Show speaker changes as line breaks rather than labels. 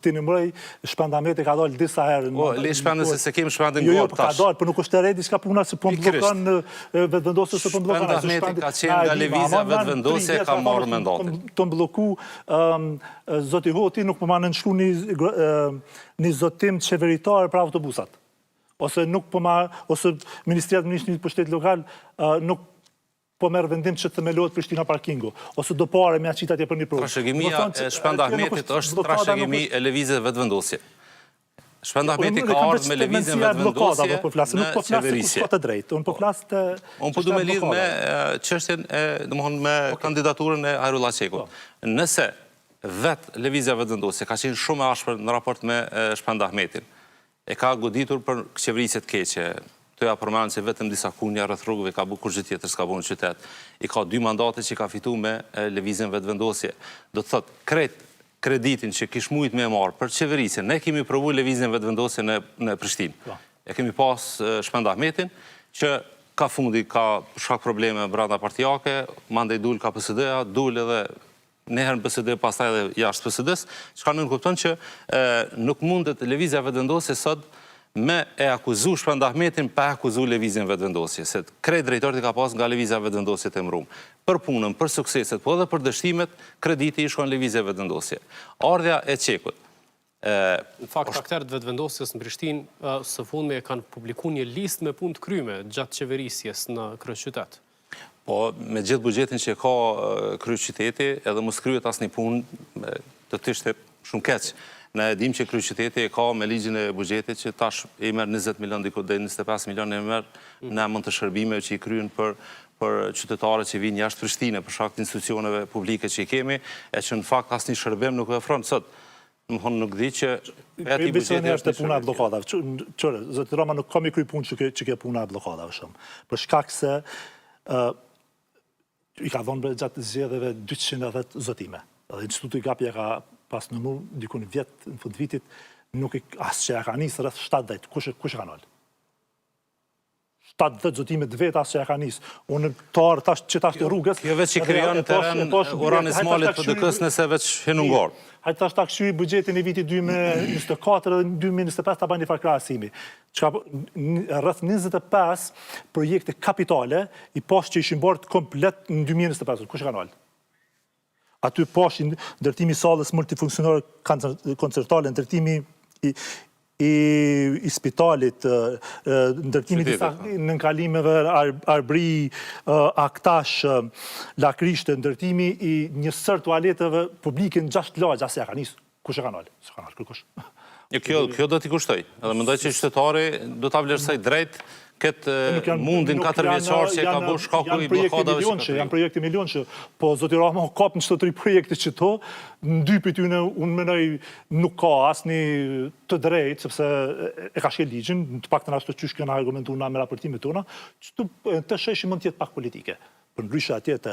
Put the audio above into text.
Ti në mërej, shpendameti ka dalë disa herë.
Le shpendë se kemë shpendën
Jo,
gorë
ka dalë, për nuk është të rejt, diska puna se po mblokon vetëvendosje se po mblokon.
Shpendameti ka qenë nga lëvizja vetëvendosje, ka marrë mandatin.
Të mbloku, zoti Hoti nuk po ma nënshkru një zotim qeveritar për autobusat. Ose nuk po ma, ose Ministria Administrativit për Shtetit Lokal nuk po merë vendim që të themelohet Prishtina parkingu, ose do pare me aqit atje për një provë.
Trashëgimia e Shpendahmetit është trashëgimi e lëvizje vetëvendosje. Shpendahmeti ka ardhur me lëvizje vetëvendosje në qeverisje. Unë po du me lidh me çështjen me kandidaturën e Hajrullah Qekut. Nëse vetë lëvizja vetëvendosje ka qenë shumë e ashpër në raport me Shpendahmetin, e ka goditur për qeverisje të keqe, të ja përmanë që vetëm disa kunja rreth rrugëve ka bu kur gjë tjetër s'ka bu në qytet. I ka 2 mandate që ka fitu me lëvizjen vetëvendosje. Do të thotë, kreditin që kish mujt me marë për qeverisje, ne kemi provu lëvizjen vetëvendosje në Prishtinë. E kemi pas Shpendahmetin, që ka fundi, ka shkak probleme brenda partijake, mandej dul ka PSD-a, dul edhe neherë në PSD, pastaj edhe jashtë PSD-s, çka nuk kupton që nuk mundet lëvizja vetëvendosje sot me e akuzu Shpendahmetin pa akuzu lëvizjen vetëvendosje, se krejt drejtorët i ka pas nga lëvizja vetëvendosje të mrumë. Për punën, për sukseset, po edhe për dështimet, krediti i shkon lëvizje vetëvendosje. Ardhja e Qekut.
Në fakt, akterët vetëvendosjes në Prishtinë së fundmi e kanë publiku një listë me punë të kryme gjatë qeverisjes në kryeqytet.
Po, me gjithë buxhetin që ka kryeqyteti, edhe mos kryet asnjë punë të tishtet shumë keq. Ne dim që kryeqyteti e ka me ligjin e buxhetit që tash e merr 20 milion diku deri 25 milion e merr në amont të shërbimeve që i kryen për qytetarët që vinë jashtë Prishtinë për shkak të institucioneve publike që i kemi, e që në fakt asnjë shërbim nuk e ofron sot. Domthonë nuk di që
vetë buxheti është puna e bllokadave. Çore, zoti Roma nuk ka mi kry punë që ke puna e bllokadave shumë. Për shkak se i ka dhënë gjatë zgjedhjeve 210 zotime. Edhe instituti i Gapja ka pas në mu, dikun vjet në fund vitit, nuk asë që ja ka njësë rreth 70, kush e ka nëllë? 70 zotimet vetë asë që ja ka njësë. Unë të arë që tash të rrugës...
Kjo veç që kryon teren Uranis Malit për dëkës nëse veç henungar.
Hajtë tash të akshuji bugjetin e vitit 2024 dhe 2025 të bani një farkrasimi. Rreth 25 projekte kapitale i pas që ishin bërë komplet në 2025. Kush e ka nëllë? Aty pash ndërtimi sallës multifunksionore koncertale, ndërtimi i spitalit, ndërtimi disa nënkalimeve Arbri, Aktash, Lakrishte, ndërtimi i një sër tualeteve publike në 6 lagja, se ja ka njësë. Kush e ka nëllë? Se ka nëllë, kërkush.
Kjo do t'i kushtoj. Edhe mendoj që qytetari do t'a vlerësoj drejt këtë mundin 4 vjeçar që ka bu shkaku i blokadave që ka
janë projekte milionshë, po zoti Rama kap në çdo 3 projekte që to, në 2 prej tyre unë mendoj nuk ka asnjë të drejtë sepse e ka shkel ligjin, të paktën ashtu çysh kanë argumentuar me raportimet tona, që të sheshim mund të jetë pak politike. Për ndryshe atje të